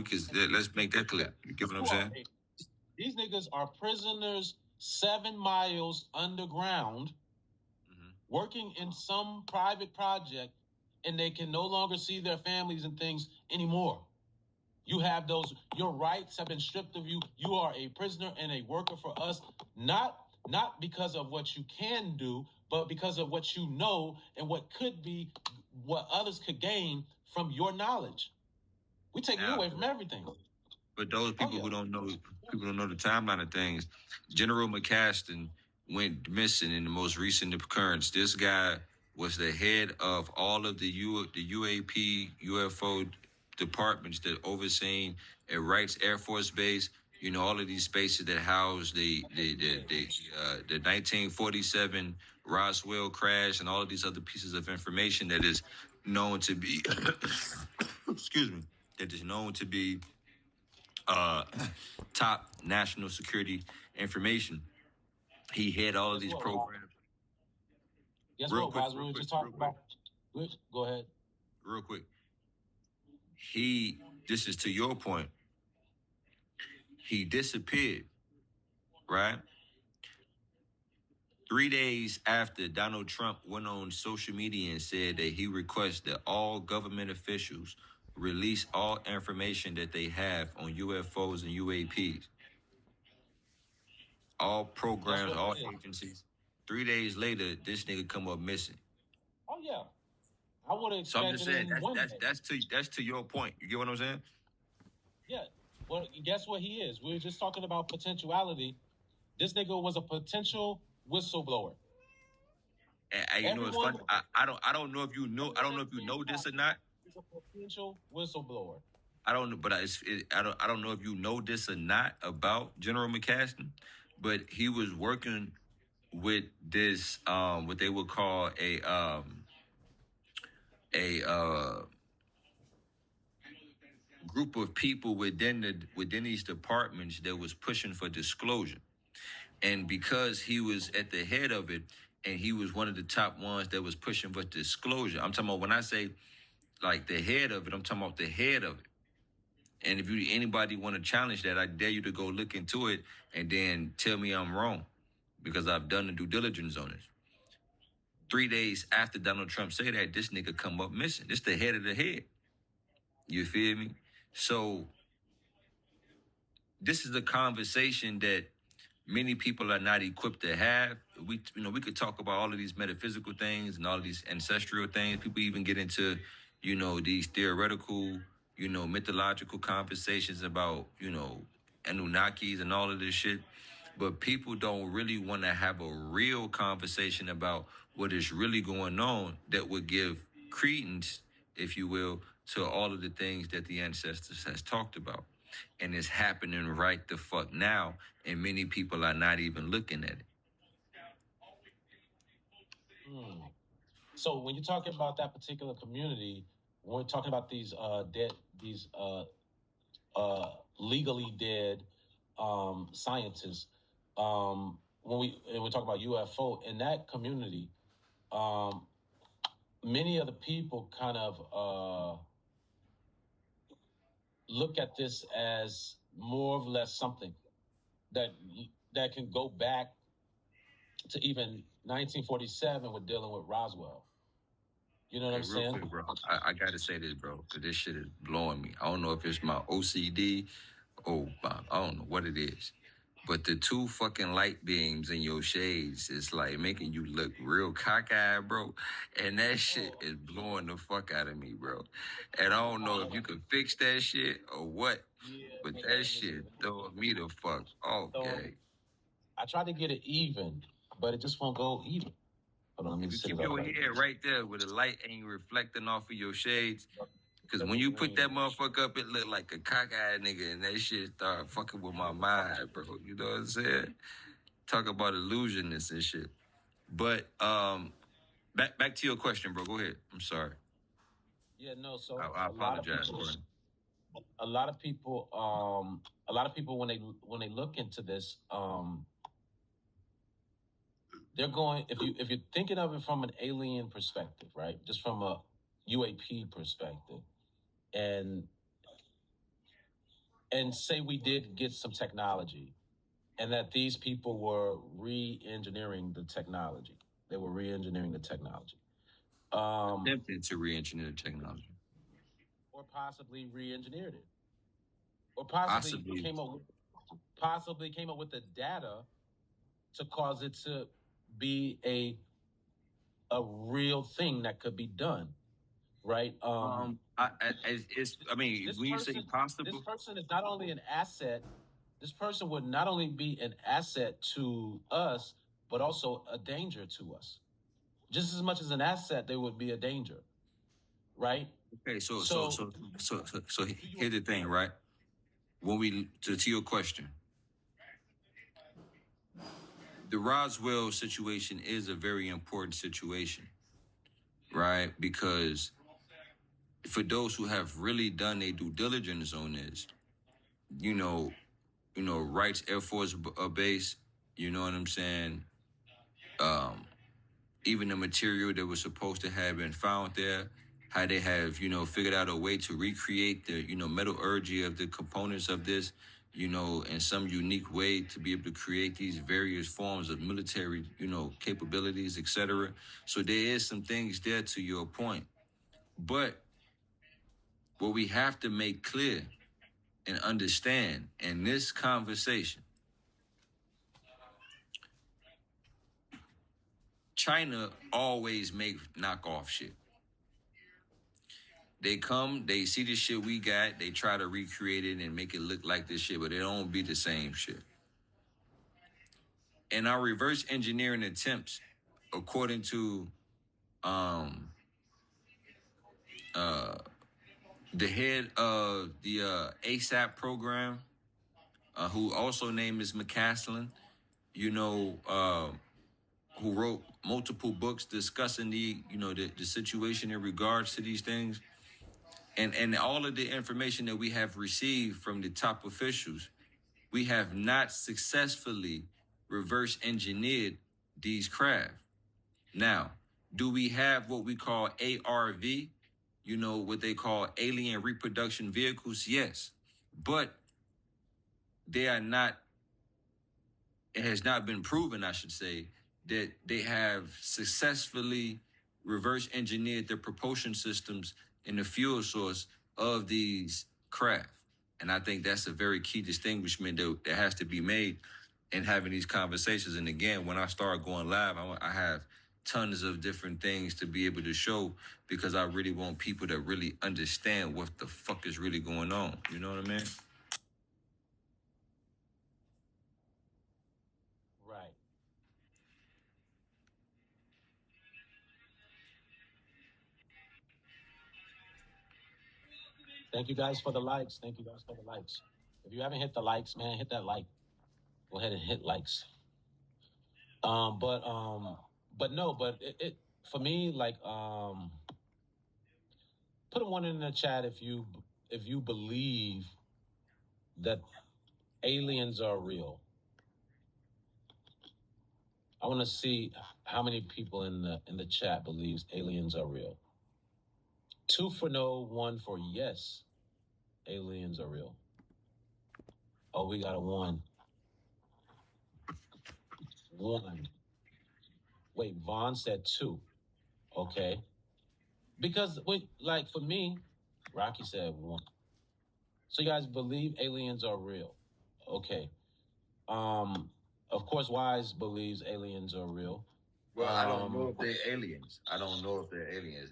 let's make that clear. You get what I'm saying? These niggas are prisoners 7 miles underground, working in some private project, and they can no longer see their families and things anymore. You have your rights have been stripped of you. You are a prisoner and a worker for us, not because of what you can do, but because of what you know and what others could gain from your knowledge. We take you away from everything. But those people who don't know the timeline of things, General McCaster went missing in the most recent occurrence. This guy was the head of all of the UAP UFO departments that overseen at Wright's Air Force Base. All of these spaces that house the 1947 Roswell crash and all of these other pieces of information that is known to be excuse me, that is known to be top national security information. He had all of these programs. Guess what, guys? We were just talking about. Go ahead. Real quick. This is to your point. He disappeared, right? 3 days after Donald Trump went on social media and said that he requests that all government officials release all information that they have on UFOs and UAPs. All programs, all agencies. 3 days later, this nigga come up missing. Oh yeah, I would have expected. So I'm just saying that's to your point. You get what I'm saying? Yeah. Well, guess what he is? We were just talking about potentiality. This nigga was a potential whistleblower. And you know it's funny. I don't know if you know. I don't know if you know this or not. He's a potential whistleblower. I don't know, but I don't know if you know this or not about General McCaster, but he was working with this what they would call a group of people within these departments that was pushing for disclosure. And because he was at the head of it and he was one of the top ones that was pushing for disclosure, I'm talking about when I say like the head of it, I'm talking about the head of it. And if anybody want to challenge that, I dare you to go look into it and then tell me I'm wrong because I've done the due diligence on it. 3 days after Donald Trump said that, this nigga come up missing. This the head of the head. You feel me? So this is a conversation that many people are not equipped to have. We could talk about all of these metaphysical things and all of these ancestral things. People even get into, these theoretical, mythological conversations about, Anunnakis and all of this shit. But people don't really want to have a real conversation about what is really going on that would give credence, if you will, to all of the things that the ancestors has talked about. And it's happening right the fuck now, and many people are not even looking at it. So when you're talking about that particular community, when we're talking about these legally dead scientists, when we talk about UFO in that community, many of the people kind of look at this as more or less something that can go back to even 1947 with dealing with Roswell. You know what I'm saying? Quick, bro. I gotta say this, bro, because this shit is blowing me. I don't know if it's my OCD or I don't know what it is. But the two fucking light beams in your shades is like making you look real cockeyed, bro. And that shit is blowing the fuck out of me, bro. And I don't know if you can fix that shit or what. Yeah, but that shit throwing me the fuck off, gang. I tried to get it even, but it just won't go even. Hold on, let me If you set keep it up your right head right there where the light ain't reflecting off of your shades, because when you put that motherfucker up, it look like a cockeyed nigga, and that shit start fucking with my mind, bro. You know what I'm saying? Talk about illusionists and shit. But back to your question, bro. Go ahead. I'm sorry. Yeah, no. So I apologize, bro. A lot of people, when they look into this, they're going. If you're thinking of it from an alien perspective, right? Just from a UAP perspective, and say we did get some technology, and that these people were re-engineering the technology. They were re-engineering the technology. Attempted to re-engineer the technology. Or possibly re-engineered it. Or possibly came up with the data to cause it to be a real thing that could be done. Right? I mean, when you say possible, this person is not only an asset. This person would not only be an asset to us, but also a danger to us. Just as much as an asset, they would be a danger, right? Okay, so here's the thing, right? When we to your question, the Roswell situation is a very important situation, right? Because for those who have really done their due diligence on this, you know, Wright's Air Force Base, you know what I'm saying? Even the material that was supposed to have been found there, how they have, figured out a way to recreate the, metallurgy of the components of this, in some unique way to be able to create these various forms of military, capabilities, etc. So there is some things there to your point. But what we have to make clear and understand in this conversation, China always makes knockoff shit. They come, they see the shit we got, they try to recreate it and make it look like this shit, but it don't be the same shit. And our reverse engineering attempts, according to the head of the ASAP program, who also named is McCaslin, who wrote multiple books discussing the situation in regards to these things. And all of the information that we have received from the top officials, we have not successfully reverse engineered these craft. Now, do we have what we call ARV? What they call alien reproduction vehicles? Yes. But they are not, it has not been proven, I should say, that they have successfully reverse engineered the propulsion systems and the fuel source of these craft. And I think that's a very key distinguishment that has to be made in having these conversations. And again, when I start going live, I have tons of different things to be able to show, because I really want people to really understand what the fuck is really going on. You know what I mean? Right. Thank you guys for the likes. If you haven't hit the likes, man, hit that like. Go ahead and hit likes. But no, but it for me, like, put a one in the chat if you believe that aliens are real. I want to see how many people in the chat believes aliens are real. 2 for no, 1 for yes. Aliens are real. Oh, we got a 1. 1. Wait, Vaughn said 2. Okay. Because like for me, Rocky said 1. So you guys believe aliens are real. Okay. Of course Wise believes aliens are real. Well, I don't know if they're aliens. I don't know if they're aliens.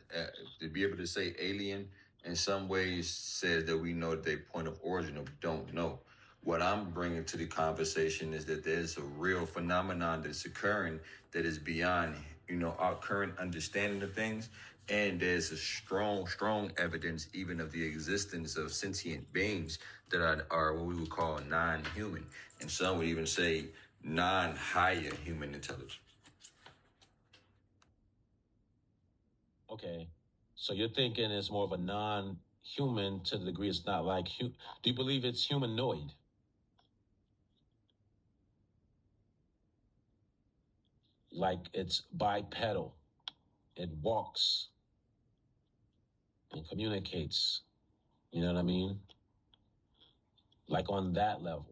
To be able to say alien in some ways says that we know their point of origin or don't know. What I'm bringing to the conversation is that there's a real phenomenon that's occurring that is beyond, our current understanding of things. And there's a strong evidence even of the existence of sentient beings that are what we would call non-human. And some would even say non-higher human intelligence. Okay. So you're thinking it's more of a non-human to the degree it's not like... Do you believe it's humanoid? Like it's bipedal. It walks and communicates. You know what I mean? Like on that level.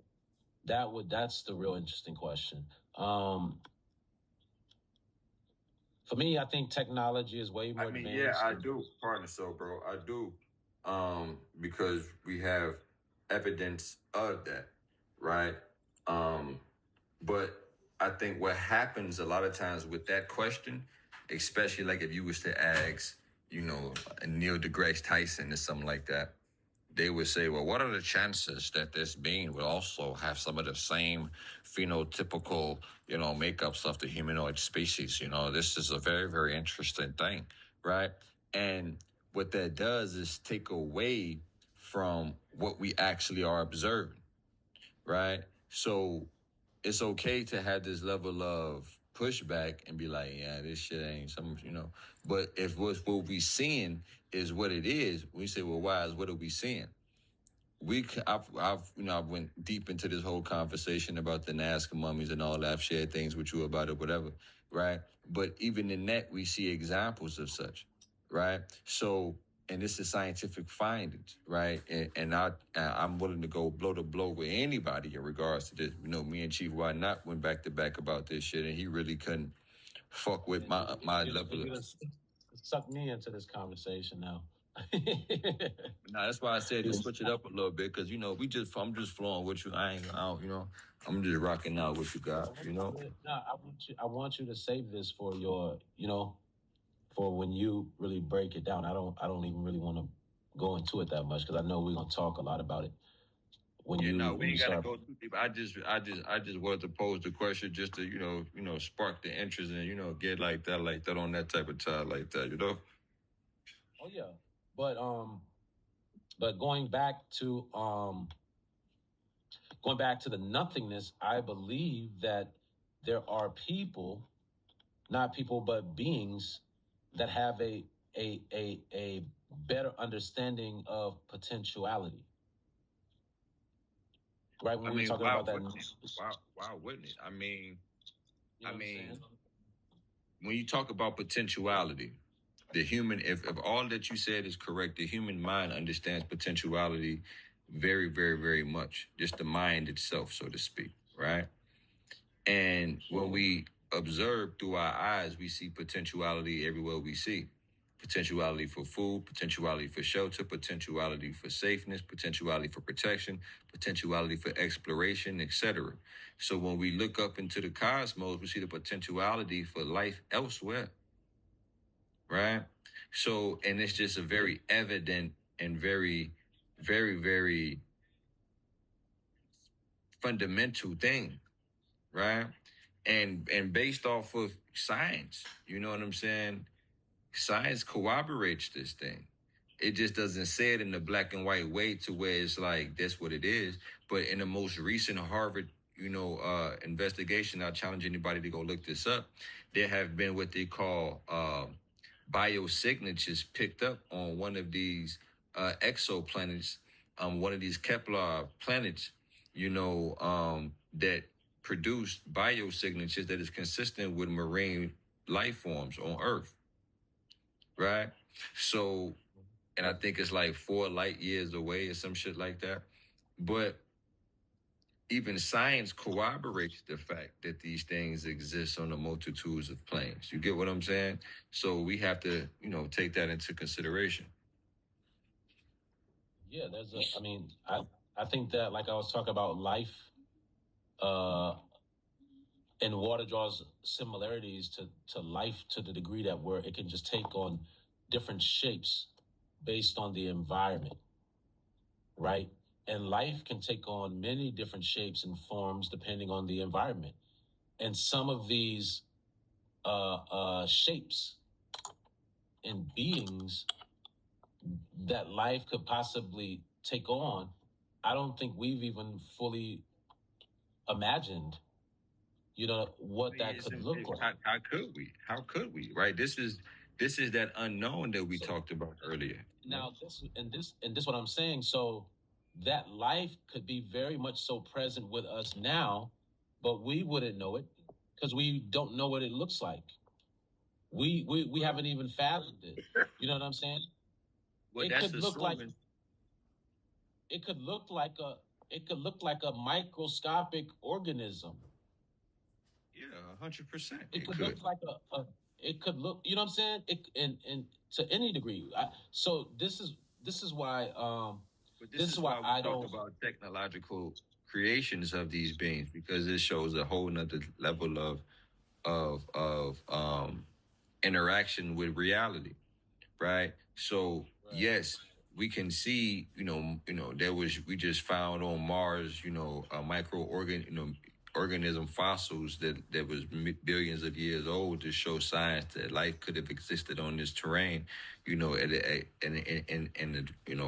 That's the real interesting question. For me, I think technology is way more advanced. Yeah, I do, partner. So, bro, I do, because we have evidence of that, right? But I think what happens a lot of times with that question, especially like if you was to ask, Neil deGrasse Tyson or something like that, they would say, well, what are the chances that this being would also have some of the same phenotypical, makeups of the humanoid species? This is a very, very interesting thing, right? And what that does is take away from what we actually are observing, right? So it's okay to have this level of pushback and be like, yeah, this shit ain't something, But if what we seeing is what it is, we say, well, why? What are we seeing? I've went deep into this whole conversation about the Nazca mummies and all that. I've shared things with you about it, whatever, right? But even in that, we see examples of such, right? So, and this is scientific findings, right? And I'm willing to go blow to blow with anybody in regards to this. Me and Chief Why Not went back to back about this shit, and he really couldn't fuck with my level of... Suck me into this conversation now. Nah, that's why I said to switch it up a little bit, because I'm just flowing with you. I'm just rocking out what you got. No, I want you to save this for your, for when you really break it down. I don't even really want to go into it that much because I know we're gonna talk a lot about it. We ain't gotta go too deep. I just wanted to pose the question just to spark the interest and get like that on that type of time like that. Oh yeah, but going back to the nothingness, I believe that there are people, not people, but beings that have a better understanding of potentiality. Right? When we're talking about that. Why wouldn't it? I mean, when you talk about potentiality, the human, if all that you said is correct, the human mind understands potentiality very, very, very much. Just the mind itself, so to speak, right? And when we observe through our eyes, we see potentiality everywhere we see. Potentiality for food, potentiality for shelter, potentiality for safeness, potentiality for protection, potentiality for exploration, etc. So when we look up into the cosmos, we see the potentiality for life elsewhere, right? So, and it's just a very evident and very, very, very fundamental thing, right? And based off of science, you know what I'm saying? Science corroborates this thing. It just doesn't say it in the black and white way to where it's like, that's what it is. But in the most recent Harvard, investigation, I challenge anybody to go look this up. There have been what they call biosignatures picked up on one of these exoplanets, one of these Kepler planets, that produce biosignatures that is consistent with marine life forms on Earth, right? So, and I think it's like 4 light years away or some shit like that. But even science corroborates the fact that these things exist on a multitudes of planes. You get what I'm saying? So we have to, take that into consideration. Yeah, I think that, like I was talking about life, and water draws similarities to life to the degree that where it can just take on different shapes based on the environment, right? And life can take on many different shapes and forms depending on the environment. And some of these shapes and beings that life could possibly take on, I don't think we've even fully imagined, what that could look like. How could we? How could we? Right? This is that unknown that we talked about earlier. Now, this what I'm saying. So that life could be very much so present with us now, but we wouldn't know it because we don't know what it looks like. We haven't even fathomed it. You know what I'm saying? Well, it could look like it could look like a microscopic organism. Yeah, 100%. It could look like it could look, you know what I'm saying? And to any degree. So this is why this is why I don't talk about technological creations of these beings, because it shows a whole nother level of interaction with reality, right? So yes, we can see, we just found on Mars, a organism fossils that was billions of years old to show science that life could have existed on this terrain, in the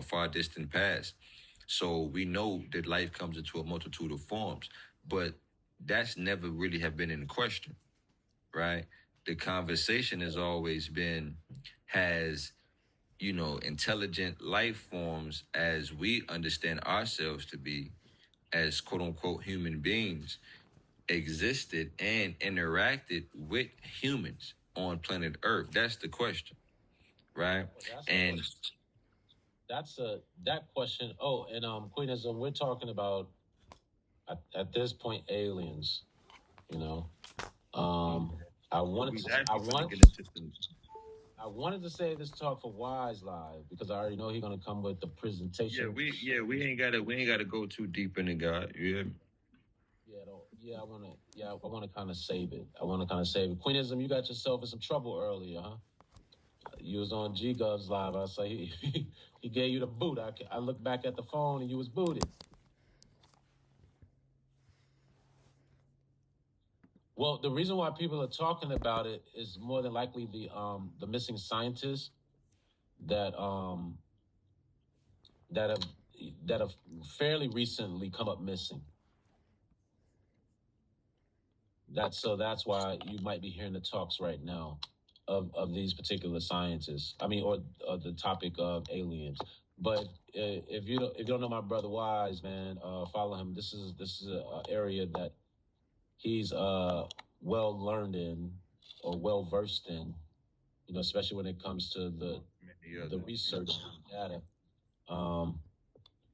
far distant past. So we know that life comes into a multitude of forms, but that's never really have been in question, right? The conversation has always been, has intelligent life forms as we understand ourselves to be, as quote unquote human beings, existed and interacted with humans on planet Earth? That's the question, right? And that question. Oh, and Queenism, we're talking about at this point aliens. I wanted to say this talk for Wise Live because I already know he's gonna come with the presentation. We ain't gotta go too deep into God. I wanna kind of save it. Queenism, you got yourself in some trouble earlier, huh? You was on G Gov's live. I say he gave you the boot. I look back at the phone and you was booted. Well, the reason why people are talking about it is more than likely the missing scientists that that have fairly recently come up missing. That's why you might be hearing the talks right now of these particular scientists. I mean, or the topic of aliens. But if you don't know my brother Wise, man, follow him. This is an area that he's well learned in or well versed in. Especially when it comes to the research data.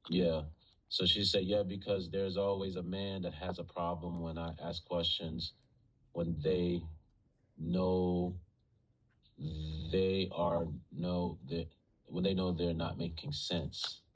Yeah. So she said, yeah, because there's always a man that has a problem when I ask questions when they know when they know they're not making sense.